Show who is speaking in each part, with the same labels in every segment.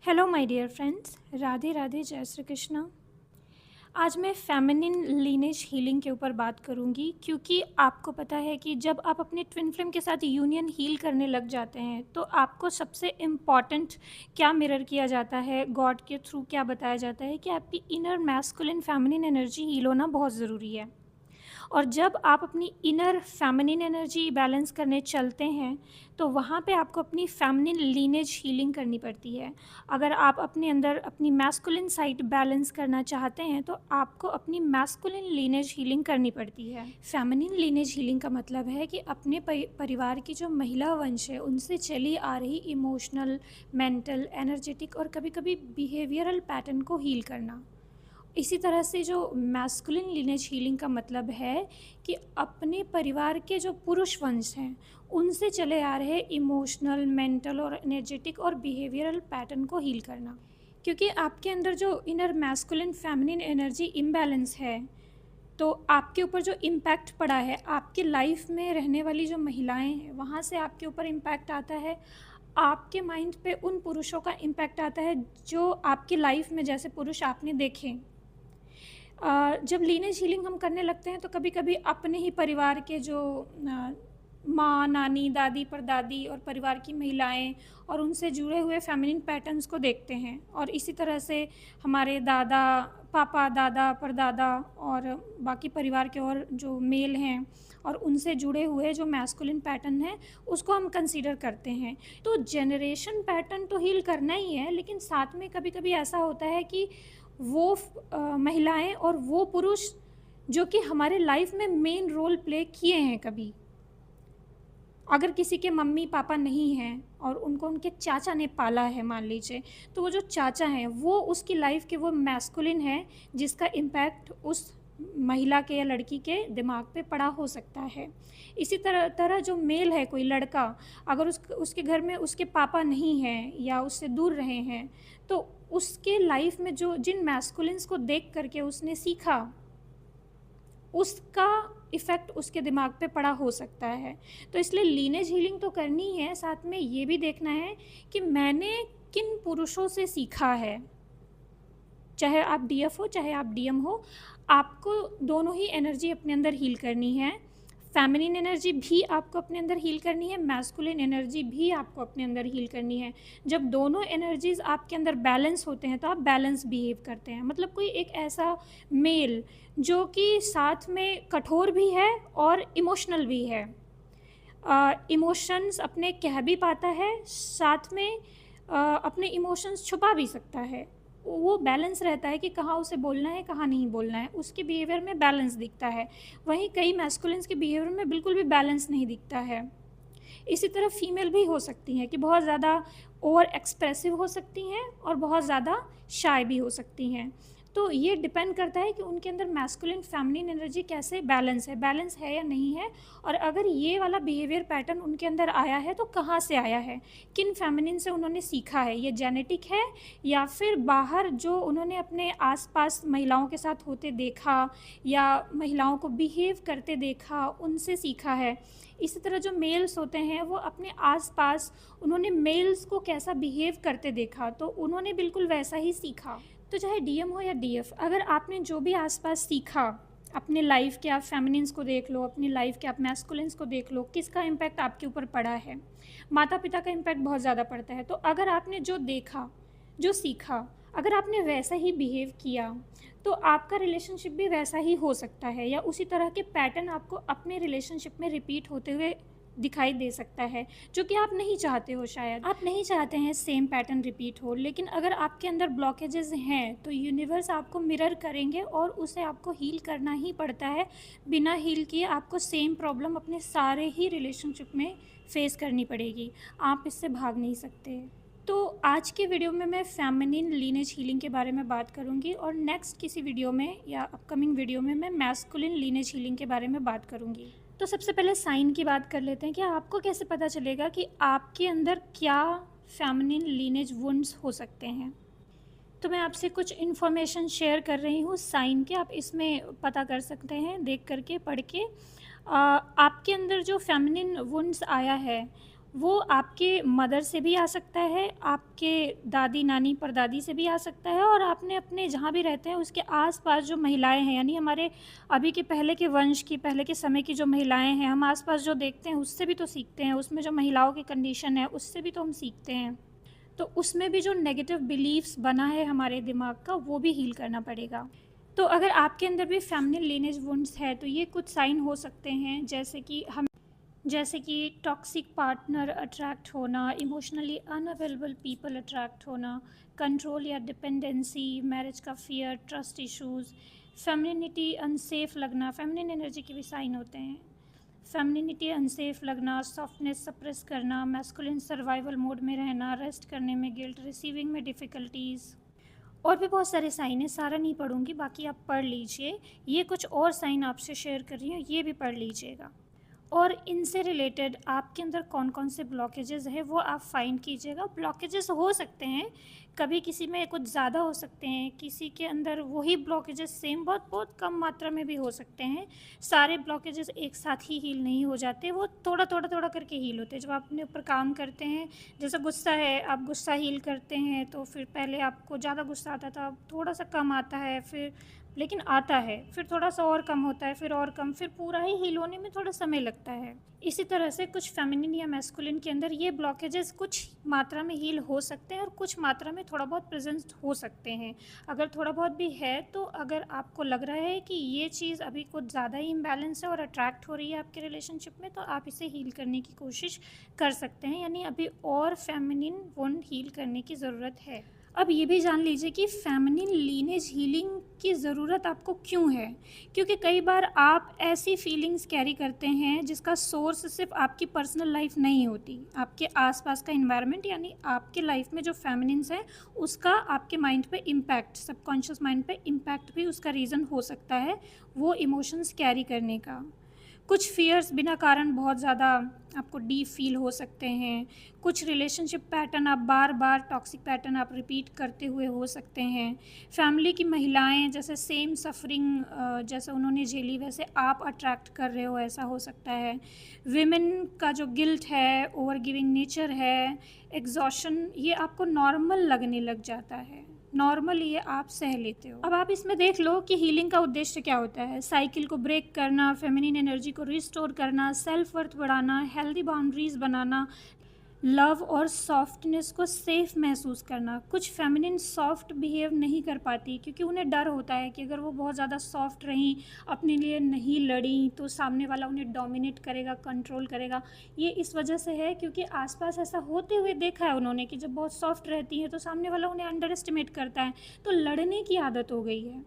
Speaker 1: Hello my dear friends, Radhe Radhe, Jai Shri Krishna. आज मैं feminine lineage healing के ऊपर बात करूंगी क्योंकि आपको पता है कि जब आप अपने ट्विन फ्लेम के साथ यूनियन हील करने लग जाते हैं तो आपको सबसे इम्पॉर्टेंट क्या मिरर किया जाता है, गॉड के थ्रू क्या बताया जाता है कि आपकी inner masculine feminine energy heal होना बहुत ज़रूरी है। और जब आप अपनी इनर फेमिनिन एनर्जी बैलेंस करने चलते हैं तो वहाँ पे आपको अपनी फेमिनिन लीनेज हीलिंग करनी पड़ती है। अगर आप अपने अंदर अपनी मैस्कुलिन साइड बैलेंस करना चाहते हैं तो आपको अपनी मैस्कुलिन लीनेज हीलिंग करनी पड़ती है। फेमिनिन लीनेज हीलिंग का मतलब है कि अपने परिवार की जो महिला वंश है उनसे चली आ रही इमोशनल, मेंटल, एनर्जेटिक और कभी कभी बिहेवियरल पैटर्न को हील करना। इसी तरह से जो मैस्कुलिन लीनेज हीलिंग का मतलब है कि अपने परिवार के जो पुरुष वंश हैं उनसे चले आ रहे इमोशनल, मेंटल और एनर्जेटिक और बिहेवियरल पैटर्न को हील करना। क्योंकि आपके अंदर जो inner masculine feminine energy imbalance है तो आपके ऊपर जो इम्पैक्ट पड़ा है, आपके लाइफ में रहने वाली जो महिलाएं हैं वहाँ से आपके ऊपर इम्पैक्ट आता है। आपके माइंड पे उन पुरुषों का इम्पैक्ट आता है जो आपकी लाइफ में जैसे पुरुष आपने देखे। जब लीनेज हीलिंग हम करने लगते हैं तो कभी कभी अपने ही परिवार के जो माँ, नानी, दादी, परदादी और परिवार की महिलाएं और उनसे जुड़े हुए फेमिनिन पैटर्न्स को देखते हैं। और इसी तरह से हमारे दादा, पापा, दादा, परदादा और बाकी परिवार के और जो मेल हैं और उनसे जुड़े हुए जो मैस्कुलिन पैटर्न है उसको हम कंसीडर करते हैं। तो जनरेशन पैटर्न तो हील करना ही है, लेकिन साथ में कभी कभी ऐसा होता है कि वो महिलाएं और वो पुरुष जो कि हमारे लाइफ में मेन रोल प्ले किए हैं, कभी अगर किसी के मम्मी पापा नहीं हैं और उनको उनके चाचा ने पाला है मान लीजिए, तो वो जो चाचा हैं वो उसकी लाइफ के वो मैस्कुलिन है जिसका इम्पैक्ट उस महिला के या लड़की के दिमाग पे पड़ा हो सकता है। इसी तरह जो मेल है, कोई लड़का अगर उसके घर में उसके पापा नहीं हैं या उससे दूर रहे हैं तो उसके लाइफ में जो जिन मैस्कुलिन्स को देख करके उसने सीखा उसका इफ़ेक्ट उसके दिमाग पे पड़ा हो सकता है। तो इसलिए लीनेज हीलिंग तो करनी है, साथ में ये भी देखना है कि मैंने किन पुरुषों से सीखा है। चाहे आप डीएफ हो चाहे आप डीएम हो, आपको दोनों ही एनर्जी अपने अंदर हील करनी है। फेमिनिन एनर्जी भी आपको अपने अंदर हील करनी है, मैस्कुलिन एनर्जी भी आपको अपने अंदर हील करनी है। जब दोनों एनर्जीज आपके अंदर बैलेंस होते हैं तो आप बैलेंस बिहेव करते हैं। मतलब कोई एक ऐसा मेल जो कि साथ में कठोर भी है और इमोशनल भी है, इमोशंस अपने कह भी पाता है, साथ में अपने इमोशंस छुपा भी सकता है। वो बैलेंस रहता है कि कहाँ उसे बोलना है कहाँ नहीं बोलना है, उसके बिहेवियर में बैलेंस दिखता है। वहीं कई मैस्कुलिन्स के बिहेवियर में बिल्कुल भी बैलेंस नहीं दिखता है। इसी तरह फीमेल भी हो सकती हैं कि बहुत ज़्यादा ओवर एक्सप्रेसिव हो सकती हैं और बहुत ज़्यादा शाय भी हो सकती हैं। तो ये डिपेंड करता है कि उनके अंदर मैस्कुलिन फेमिनिन एनर्जी कैसे बैलेंस है या नहीं है। और अगर ये वाला बिहेवियर पैटर्न उनके अंदर आया है तो कहाँ से आया है, किन फेमिनिन से उन्होंने सीखा है, ये जेनेटिक है या फिर बाहर जो उन्होंने अपने आसपास महिलाओं के साथ होते देखा या महिलाओं को बिहेव करते देखा उनसे सीखा है। इसी तरह जो मेल्स होते हैं वो अपने आसपास उन्होंने मेल्स को कैसा बिहेव करते देखा तो उन्होंने बिल्कुल वैसा ही सीखा। तो चाहे डीएम हो या डीएफ, अगर आपने जो भी आसपास सीखा अपने लाइफ के, आप फेमिनिन्स को देख लो, अपनी लाइफ के आप मैस्कुलिन्स को देख लो, किसका इम्पैक्ट आपके ऊपर पड़ा है। माता पिता का इम्पैक्ट बहुत ज़्यादा पड़ता है। तो अगर आपने जो देखा, जो सीखा, अगर आपने वैसा ही बिहेव किया तो आपका रिलेशनशिप भी वैसा ही हो सकता है या उसी तरह के पैटर्न आपको अपने रिलेशनशिप में रिपीट होते हुए दिखाई दे सकता है, जो कि आप नहीं चाहते हो। शायद आप नहीं चाहते हैं सेम पैटर्न रिपीट हो, लेकिन अगर आपके अंदर ब्लॉकेजेस हैं तो यूनिवर्स आपको मिरर करेंगे और उसे आपको हील करना ही पड़ता है। बिना हील किए आपको सेम प्रॉब्लम अपने सारे ही रिलेशनशिप में फेस करनी पड़ेगी, आप इससे भाग नहीं सकते। तो आज के वीडियो में मैं फेमिनिन लीनेज हीलिंग के बारे में बात करूंगी और नेक्स्ट किसी वीडियो में या अपकमिंग वीडियो में मैं मैस्कुलिन लीनेज हीलिंग के बारे में बात करूंगी। तो सबसे पहले साइन की बात कर लेते हैं कि आपको कैसे पता चलेगा कि आपके अंदर क्या फेमिनिन लीनेज वुंड्स हो सकते हैं। तो मैं आपसे कुछ इन्फॉर्मेशन शेयर कर रही हूँ साइन के, आप इसमें पता कर सकते हैं देख करके, पढ़ के। आपके अंदर जो फेमिनिन वुंड्स आया है वो आपके मदर से भी आ सकता है, आपके दादी नानी परदादी से भी आ सकता है, और आपने अपने जहाँ भी रहते हैं उसके आस-पास जो महिलाएँ हैं, यानी हमारे अभी के पहले के वंश की, पहले के समय की जो महिलाएँ हैं, हम आस-पास जो देखते हैं उससे भी तो सीखते हैं, उसमें जो महिलाओं की कंडीशन है उससे भी तो हम सीखते हैं। तो उसमें भी जो नेगेटिव बिलीफ्स बना है हमारे दिमाग का, वो भी हील करना पड़ेगा। तो अगर आपके अंदर भी फेमिनिन लीनेज वुंड्स है तो ये कुछ साइन हो सकते हैं, जैसे कि टॉक्सिक पार्टनर अट्रैक्ट होना, इमोशनली अनअवेलेबल पीपल अट्रैक्ट होना, कंट्रोल या डिपेंडेंसी, मैरिज का fear, trust issues, femininity unsafe लगना, फेमिनिन एनर्जी के भी साइन होते हैं। फेमिनिनिटी अनसेफ लगना, सॉफ्टनेस सप्रेस करना, मैस्कुलिन सर्वाइवल मोड में रहना, रेस्ट करने में गिल्ट, रिसीविंग में डिफ़िकल्टीज़, और भी बहुत सारे साइन हैं, सारा नहीं पढ़ूंगी, बाकी आप पढ़ लीजिए। ये कुछ और साइन आपसे शेयर कर रही हूँ, ये भी पढ़ लीजिएगा। और इनसे रिलेटेड आपके अंदर कौन कौन से ब्लॉकेजेस हैं वो आप फाइंड कीजिएगा। ब्लॉकेजेस हो सकते हैं, कभी किसी में कुछ ज़्यादा हो सकते हैं, किसी के अंदर वही ब्लॉकेजेस सेम बहुत बहुत कम मात्रा में भी हो सकते हैं। सारे ब्लॉकेजेस एक साथ ही हील नहीं हो जाते, वो थोड़ा थोड़ा थोड़ा करके हील होते हैं। जब आप अपने ऊपर काम करते हैं, जैसे गुस्सा है, आप गुस्सा हील करते हैं तो फिर पहले आपको ज़्यादा गुस्सा आता था, अब थोड़ा सा कम आता है, फिर लेकिन आता है, फिर थोड़ा सा और कम होता है, फिर और कम, फिर पूरा ही हील होने में थोड़ा समय लगता है। इसी तरह से कुछ फेमिनिन या मैस्कुलिन के अंदर ये ब्लॉकेजेस कुछ मात्रा में हील हो सकते हैं और कुछ मात्रा में थोड़ा बहुत प्रेजेंट हो सकते हैं। अगर थोड़ा बहुत भी है तो अगर आपको लग रहा है कि ये चीज़ अभी कुछ ज़्यादा ही इम्बैलेंस है और अट्रैक्ट हो रही है आपके रिलेशनशिप में, तो आप इसे हील करने की कोशिश कर सकते हैं, यानी अभी और फेमिनिन वुंड हील करने की ज़रूरत है। अब ये भी जान लीजिए कि फेमिनिन लीनेज हीलिंग की ज़रूरत आपको क्यों है, क्योंकि कई बार आप ऐसी फीलिंग्स कैरी करते हैं जिसका सोर्स सिर्फ आपकी पर्सनल लाइफ नहीं होती, आपके आसपास का इन्वायरमेंट, यानी आपके लाइफ में जो फेमिनिन्स है उसका आपके माइंड पे इम्पैक्ट, सबकॉन्शियस माइंड पे इम्पैक्ट भी उसका रीज़न हो सकता है, वो इमोशंस कैरी करने का। कुछ फियर्स बिना कारण बहुत ज़्यादा आपको डीप फील हो सकते हैं। कुछ रिलेशनशिप पैटर्न आप बार बार टॉक्सिक पैटर्न आप रिपीट करते हुए हो सकते हैं। फैमिली की महिलाएं जैसे सेम सफरिंग जैसे उन्होंने झेली वैसे आप अट्रैक्ट कर रहे हो, ऐसा हो सकता है। विमेन का जो गिल्ट है, ओवर गिविंग नेचर है, एग्जॉशन, ये आपको नॉर्मल लगने लग जाता है, नॉर्मल ये आप सह लेते हो। अब आप इसमें देख लो कि हीलिंग का उद्देश्य क्या होता है। साइकिल को ब्रेक करना, फेमिनिन एनर्जी को रिस्टोर करना, सेल्फ वर्थ बढ़ाना, हेल्दी बाउंड्रीज बनाना, लव और सॉफ्टनेस को सेफ महसूस करना। कुछ फेमिनिन सॉफ्ट बिहेव नहीं कर पाती क्योंकि उन्हें डर होता है कि अगर वो बहुत ज़्यादा सॉफ्ट रहीं, अपने लिए नहीं लड़ी, तो सामने वाला उन्हें डोमिनेट करेगा, कंट्रोल करेगा। ये इस वजह से है क्योंकि आसपास ऐसा होते हुए देखा है उन्होंने कि जब बहुत सॉफ्ट रहती हैं तो सामने वाला उन्हें अंडर एस्टिमेट करता है, तो लड़ने की आदत हो गई है।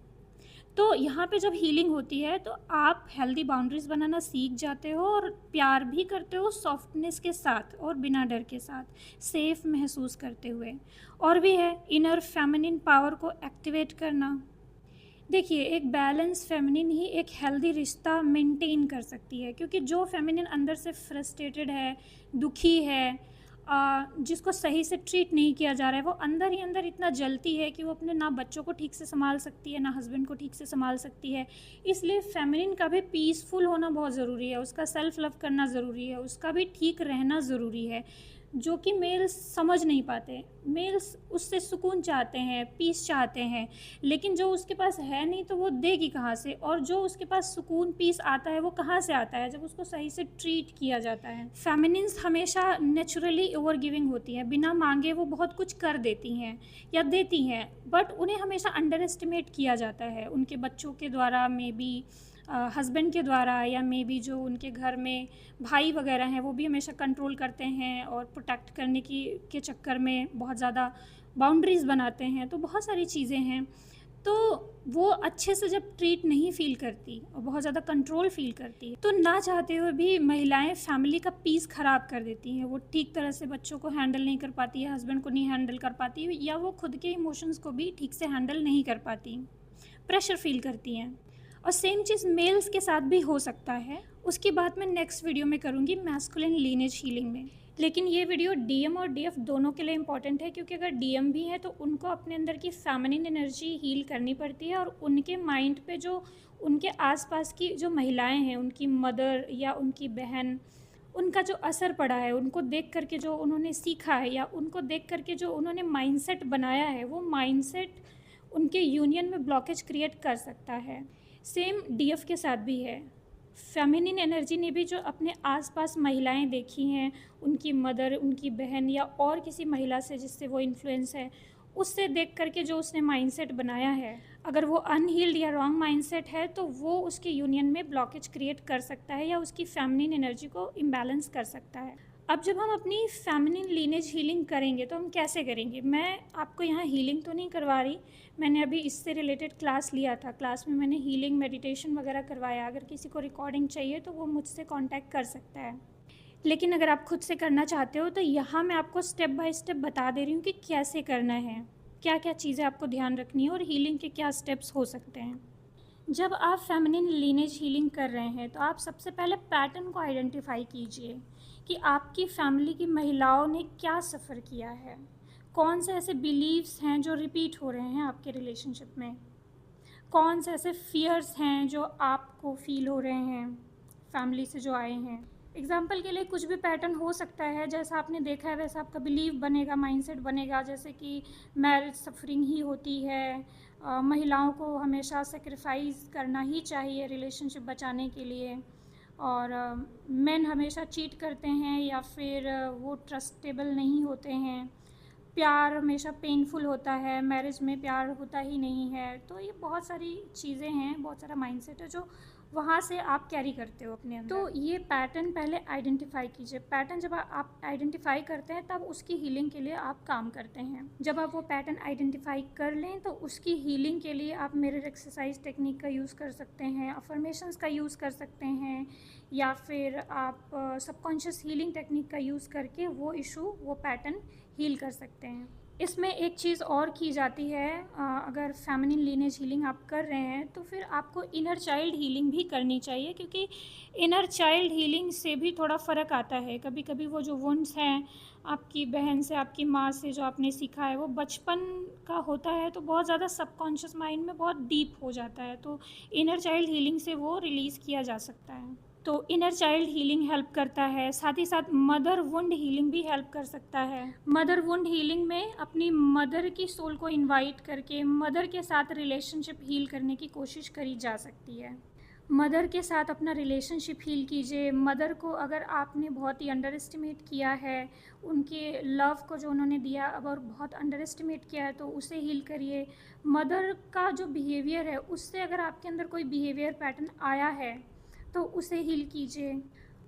Speaker 1: तो यहाँ पे जब हीलिंग होती है तो आप हेल्दी बाउंड्रीज बनाना सीख जाते हो और प्यार भी करते हो सॉफ्टनेस के साथ और बिना डर के साथ, सेफ महसूस करते हुए। और भी है इनर फेमिनिन पावर को एक्टिवेट करना। देखिए, एक बैलेंस फेमिनिन ही एक हेल्दी रिश्ता मेंटेन कर सकती है, क्योंकि जो फेमिनिन अंदर से फ्रस्ट्रेटेड है, दुखी है, जिसको सही से ट्रीट नहीं किया जा रहा है, वो अंदर ही अंदर इतना जलती है कि वो अपने ना बच्चों को ठीक से संभाल सकती है, ना हस्बैंड को ठीक से संभाल सकती है। इसलिए फेमिनिन का भी पीसफुल होना बहुत ज़रूरी है, उसका सेल्फ लव करना ज़रूरी है, उसका भी ठीक रहना ज़रूरी है, जो कि मेल्स समझ नहीं पाते। मेल्स उससे सुकून चाहते हैं, पीस चाहते हैं, लेकिन जो उसके पास है नहीं तो वो देगी कहाँ से, और जो उसके पास सुकून पीस आता है वो कहाँ से आता है, जब उसको सही से ट्रीट किया जाता है। फेमिनिन्स हमेशा नेचुरली ओवर गिविंग होती हैं, बिना मांगे वो बहुत कुछ कर देती हैं या देती हैं, बट उन्हें हमेशा अंडर एस्टिमेट किया जाता है उनके बच्चों के द्वारा, मे बी हस्बैंड के द्वारा, या मे बी जो उनके घर में भाई वगैरह हैं वो भी हमेशा कंट्रोल करते हैं और प्रोटेक्ट करने के चक्कर में बहुत ज़्यादा बाउंड्रीज़ बनाते हैं। तो बहुत सारी चीज़ें हैं, तो वो अच्छे से जब ट्रीट नहीं फील करती और बहुत ज़्यादा कंट्रोल फील करती है तो ना चाहते हुए भी महिलाएं फैमिली का पीस ख़राब कर देती हैं। वो ठीक तरह से बच्चों को हैंडल नहीं कर पाती है, हस्बैंड को नहीं हैंडल कर पाती, या वो खुद के इमोशंस को भी ठीक से हैंडल नहीं कर पाती, प्रेशर फील करती हैं। और सेम चीज़ मेल्स के साथ भी हो सकता है, उसकी बात मैं नेक्स्ट वीडियो में करूँगी मैस्कुलिन लीनेज हीलिंग में। लेकिन ये वीडियो डीएम और डीएफ दोनों के लिए इम्पॉर्टेंट है, क्योंकि अगर डीएम भी है तो उनको अपने अंदर की फेमिनिन एनर्जी हील करनी पड़ती है, और उनके माइंड पे जो उनके आसपास की जो महिलाएं हैं, उनकी मदर या उनकी बहन, उनका जो असर पड़ा है, उनको देख कर के जो उन्होंने सीखा है या उनको देख कर के जो उन्होंने माइंडसेट बनाया है, वो माइंडसेट उनके यूनियन में ब्लॉकेज क्रिएट कर सकता है। सेम डीएफ के साथ भी है। फेमिनिन एनर्जी ने भी जो अपने आसपास महिलाएं देखी हैं, उनकी मदर, उनकी बहन या और किसी महिला से जिससे वो इन्फ्लुएंस है, उससे देख करके जो उसने माइंडसेट बनाया है, अगर वो अनहील्ड या रॉन्ग माइंडसेट है तो वो उसके यूनियन में ब्लॉकेज क्रिएट कर सकता है या उसकी फेमिनिन एनर्जी को इम्बैलेंस कर सकता है। अब जब हम अपनी फेमिनिन लीनेज हीलिंग करेंगे तो हम कैसे करेंगे? मैं आपको यहाँ हीलिंग तो नहीं करवा रही, मैंने अभी इससे रिलेटेड क्लास लिया था। क्लास में मैंने हीलिंग, मेडिटेशन वगैरह करवाया। अगर किसी को रिकॉर्डिंग चाहिए तो वो मुझसे कांटेक्ट कर सकता है। लेकिन अगर आप खुद से करना चाहते हो तो यहाँ मैं आपको स्टेप बाय स्टेप बता दे रही हूँ कि कैसे करना है, क्या क्या चीज़ें आपको ध्यान रखनी है और हीलिंग के क्या स्टेप्स हो सकते हैं। जब आप फेमिनिन लीनेज हीलिंग कर रहे हैं तो आप सबसे पहले पैटर्न को आइडेंटिफाई कीजिए कि आपकी फैमिली की महिलाओं ने क्या सफ़र किया है, कौन से ऐसे बिलीव्स हैं जो रिपीट हो रहे हैं आपके रिलेशनशिप में, कौन से ऐसे फियर्स हैं जो आपको फील हो रहे हैं फैमिली से जो आए हैं। एग्जाम्पल के लिए कुछ भी पैटर्न हो सकता है, जैसा आपने देखा है वैसा आपका बिलीव बनेगा, माइंडसेट बनेगा। जैसे कि मैरिज सफरिंग ही होती है, महिलाओं को हमेशा सेक्रीफाइस करना ही चाहिए रिलेशनशिप बचाने के लिए, और मेन हमेशा चीट करते हैं या फिर वो ट्रस्टेबल नहीं होते हैं, प्यार हमेशा पेनफुल होता है, मैरिज में प्यार होता ही नहीं है। तो ये बहुत सारी चीज़ें हैं, बहुत सारा माइंडसेट है जो वहाँ से आप कैरी करते हो अपने अंदर। तो ये पैटर्न पहले आइडेंटिफाई कीजिए। पैटर्न जब आप आइडेंटिफाई करते हैं तब उसकी हीलिंग के लिए आप काम करते हैं। जब आप वो पैटर्न आइडेंटिफाई कर लें तो उसकी हीलिंग के लिए आप मिरर एक्सरसाइज टेक्निक का यूज़ कर सकते हैं, अफर्मेशंस का यूज़ कर सकते हैं, या फिर आप सबकॉन्शियस हीलिंग टेक्निक का यूज़ करके वो इशू, वो पैटर्न हील कर सकते हैं। इसमें एक चीज़ और की जाती है, अगर फेमिनिन लीनेज हीलिंग आप कर रहे हैं तो फिर आपको इनर चाइल्ड हीलिंग भी करनी चाहिए, क्योंकि इनर चाइल्ड हीलिंग से भी थोड़ा फ़र्क आता है। कभी कभी वो जो वुंड्स हैं आपकी बहन से, आपकी माँ से जो आपने सीखा है, वो बचपन का होता है तो बहुत ज़्यादा सबकॉन्शियस माइंड में बहुत डीप हो जाता है, तो इनर चाइल्ड हीलिंग से वो रिलीज़ किया जा सकता है। तो इनर चाइल्ड हीलिंग हेल्प करता है। साथ ही साथ मदर वुंड हीलिंग भी हेल्प कर सकता है। मदर वुंड हीलिंग में अपनी मदर की सोल को इनवाइट करके मदर के साथ रिलेशनशिप हील करने की कोशिश करी जा सकती है। मदर के साथ अपना रिलेशनशिप हील कीजिए। मदर को अगर आपने बहुत ही अंडर एस्टिमेट किया है, उनके लव को जो उन्होंने दिया अगर बहुत अंडर एस्टिमेट किया है तो उसे हील करिए। मदर का जो बिहेवियर है उससे अगर आपके अंदर कोई बिहेवियर पैटर्न आया है तो उसे हील कीजिए।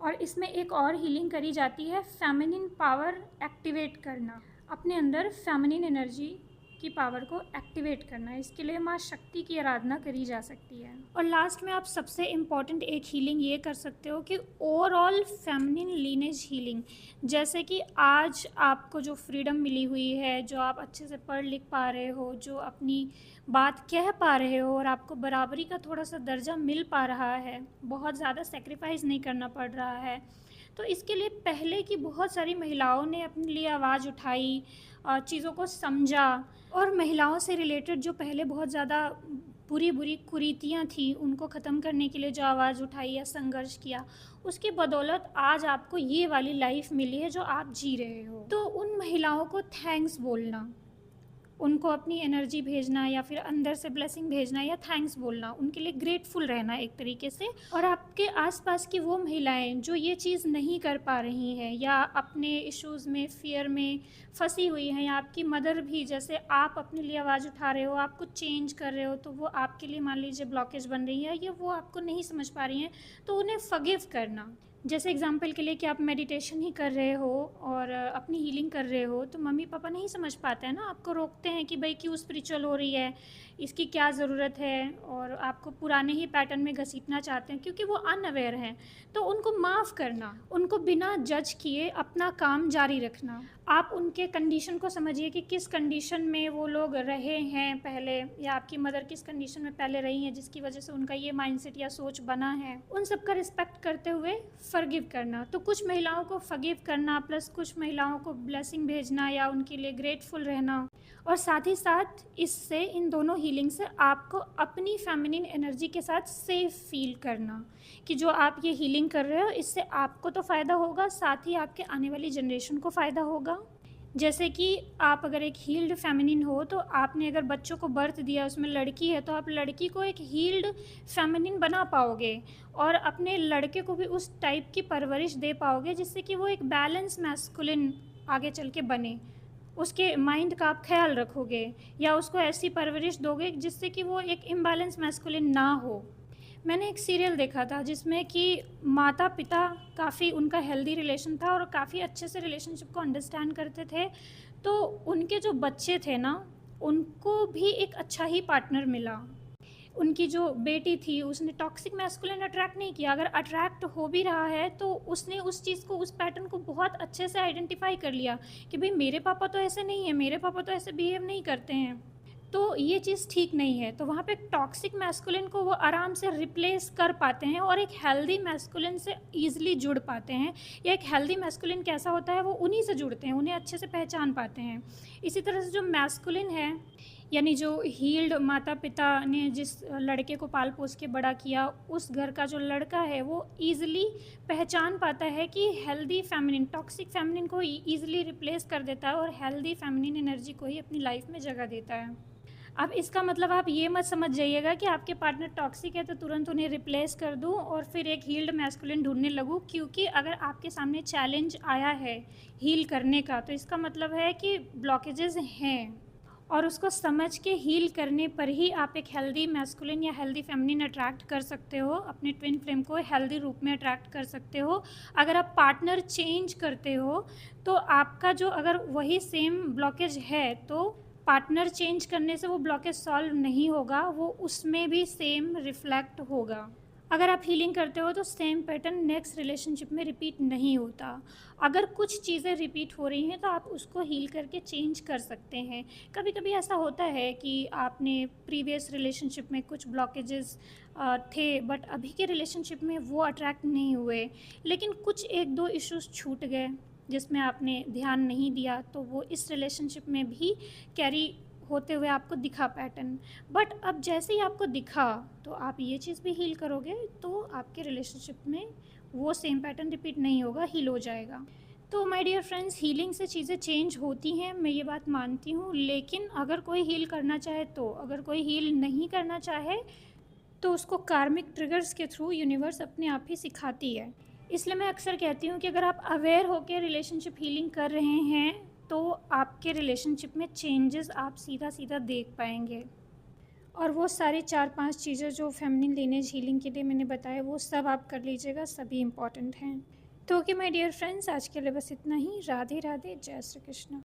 Speaker 1: और इसमें एक और हीलिंग करी जाती है, फेमिनिन पावर एक्टिवेट करना, अपने अंदर फेमिनिन एनर्जी की पावर को एक्टिवेट करना। इसके लिए माँ शक्ति की आराधना करी जा सकती है। और लास्ट में आप सबसे इम्पॉर्टेंट एक हीलिंग ये कर सकते हो कि ओवरऑल फेमिनिन लीनेज हीलिंग। जैसे कि आज आपको जो फ्रीडम मिली हुई है, जो आप अच्छे से पढ़ लिख पा रहे हो, जो अपनी बात कह पा रहे हो और आपको बराबरी का थोड़ा सा दर्जा मिल पा रहा है, बहुत ज़्यादा सेक्रीफाइस नहीं करना पड़ रहा है, तो इसके लिए पहले की बहुत सारी महिलाओं ने अपने लिए आवाज़ उठाई, चीज़ों को समझा, और महिलाओं से रिलेटेड जो पहले बहुत ज़्यादा बुरी बुरी कुरीतियाँ थी उनको ख़त्म करने के लिए जो आवाज़ उठाई या संघर्ष किया, उसकी बदौलत आज आपको ये वाली लाइफ मिली है जो आप जी रहे हो। तो उन महिलाओं को थैंक्स बोलना, उनको अपनी एनर्जी भेजना या फिर अंदर से ब्लेसिंग भेजना या थैंक्स बोलना, उनके लिए ग्रेटफुल रहना एक तरीके से। और आपके आसपास की वो महिलाएं जो ये चीज़ नहीं कर पा रही हैं या अपने इश्यूज़ में, फियर में फंसी हुई हैं, या आपकी मदर भी, जैसे आप अपने लिए आवाज़ उठा रहे हो, आप कुछ चेंज कर रहे हो तो वो आपके लिए मान लीजिए ब्लॉकेज बन रही है या वो आपको नहीं समझ पा रही हैं, तो उन्हें फॉरगिव करना। जैसे एग्जाम्पल के लिए कि आप मेडिटेशन ही कर रहे हो और अपनी हीलिंग कर रहे हो, तो मम्मी पापा नहीं समझ पाते हैं ना, आपको रोकते हैं कि भाई क्यों स्पिरिचुअल हो रही है, इसकी क्या ज़रूरत है, और आपको पुराने ही पैटर्न में घसीटना चाहते हैं क्योंकि वो अनअवेयर हैं। तो उनको माफ़ करना, उनको बिना जज किए अपना काम जारी रखना, आप उनके कंडीशन को समझिए कि किस कंडीशन में वो लोग रहे हैं पहले, या आपकी मदर किस कंडीशन में पहले रही हैं जिसकी वजह से उनका ये माइंडसेट या सोच बना है। उन सब का रिस्पेक्ट करते हुए फॉरगिव करना। तो कुछ महिलाओं को फॉरगिव करना प्लस कुछ महिलाओं को ब्लेसिंग भेजना या उनके लिए ग्रेटफुल रहना, और साथ ही साथ इससे, इन दोनों हीलिंग से आपको अपनी फेमिनिन एनर्जी के साथ सेफ फील करना कि जो आप ये हीलिंग कर रहे हो इससे आपको तो फ़ायदा होगा, साथ ही आपके आने वाली जनरेशन को फ़ायदा होगा। जैसे कि आप अगर एक हील्ड फेमिनिन हो तो आपने अगर बच्चों को बर्थ दिया, उसमें लड़की है, तो आप लड़की को एक हील्ड फेमिनिन बना पाओगे और अपने लड़के को भी उस टाइप की परवरिश दे पाओगे जिससे कि वो एक बैलेंस मैस्कुलिन आगे चल के बने। उसके माइंड का आप ख्याल रखोगे या उसको ऐसी परवरिश दोगे जिससे कि वो एक इम्बैलेंस मैस्कुलिन ना हो। मैंने एक सीरियल देखा था जिसमें कि माता पिता काफ़ी उनका हेल्दी रिलेशन था और काफ़ी अच्छे से रिलेशनशिप को अंडरस्टैंड करते थे, तो उनके जो बच्चे थे ना, उनको भी एक अच्छा ही पार्टनर मिला। उनकी जो बेटी थी उसने टॉक्सिक मैस्कुलिन अट्रैक्ट नहीं किया, अगर अट्रैक्ट हो भी रहा है तो उसने उस चीज़ को, उस पैटर्न को बहुत अच्छे से आइडेंटिफाई कर लिया कि भाई मेरे पापा तो ऐसे नहीं है, मेरे पापा तो ऐसे बिहेव नहीं करते हैं, तो ये चीज़ ठीक नहीं है। तो वहाँ पे टॉक्सिक मैस्कुलिन को वो आराम से रिप्लेस कर पाते हैं और एक हेल्दी मैस्कुलिन से ईजिली जुड़ पाते हैं। या एक हेल्दी मैस्कुलिन कैसा होता है, वो उन्हीं से जुड़ते हैं, उन्हें अच्छे से पहचान पाते हैं। इसी तरह से जो मैस्कुलिन है, यानी जो हील्ड माता पिता ने जिस लड़के को पाल पोस के बड़ा किया, उस घर का जो लड़का है वो ईजिली पहचान पाता है कि हेल्दी फेमिनिन टॉक्सिक फेमिनिन को ईजिली रिप्लेस कर देता है और हेल्दी फेमिनिन एनर्जी को ही अपनी लाइफ में जगह देता है। अब इसका मतलब आप ये मत समझ जाइएगा कि आपके पार्टनर टॉक्सिक है तो तुरंत उन्हें रिप्लेस कर दूं और फिर एक हील्ड मैस्कुलिन ढूंढने लगूं, क्योंकि अगर आपके सामने चैलेंज आया है हील करने का तो इसका मतलब है कि ब्लॉकेजेस हैं और उसको समझ के हील करने पर ही आप एक हेल्दी मैस्कुलिन या हेल्दी फेमिनिन अट्रैक्ट कर सकते हो, अपने ट्विन फ्लेम को हेल्दी रूप में अट्रैक्ट कर सकते हो। अगर आप पार्टनर चेंज करते हो तो आपका जो, अगर वही सेम ब्लॉकेज है तो पार्टनर चेंज करने से वो ब्लॉकेज सॉल्व नहीं होगा, वो उसमें भी सेम रिफ्लेक्ट होगा। अगर आप हीलिंग करते हो तो सेम पैटर्न नेक्स्ट रिलेशनशिप में रिपीट नहीं होता। अगर कुछ चीज़ें रिपीट हो रही हैं तो आप उसको हील करके चेंज कर सकते हैं। कभी कभी ऐसा होता है कि आपने प्रीवियस रिलेशनशिप में कुछ ब्लॉकेजेस थे, बट अभी के रिलेशनशिप में वो अट्रैक्ट नहीं हुए, लेकिन कुछ एक दो इश्यूज छूट गए जिसमें आपने ध्यान नहीं दिया, तो वो इस रिलेशनशिप में भी कैरी होते हुए आपको दिखा पैटर्न। बट अब जैसे ही आपको दिखा तो आप ये चीज़ भी हील करोगे तो आपके रिलेशनशिप में वो सेम पैटर्न रिपीट नहीं होगा, हील हो जाएगा। तो माय डियर फ्रेंड्स, हीलिंग से चीज़ें चेंज होती हैं, मैं ये बात मानती हूँ, लेकिन अगर कोई हील करना चाहे तो, अगर कोई हील नहीं करना चाहे तो उसको कार्मिक ट्रिगर्स के थ्रू यूनिवर्स अपने आप ही सिखाती है। इसलिए मैं अक्सर कहती हूँ कि अगर आप अवेयर होकर रिलेशनशिप हीलिंग कर रहे हैं तो आपके रिलेशनशिप में चेंजेस आप सीधा सीधा देख पाएंगे। और वो सारी 4-5 चीज़ें जो फेमिनिन लीनेज हीलिंग के लिए मैंने बताया वो सब आप कर लीजिएगा, सभी इम्पॉर्टेंट हैं। तो ओके माय डियर फ्रेंड्स, आज के लिए बस इतना ही। राधे राधे, जय श्री कृष्ण।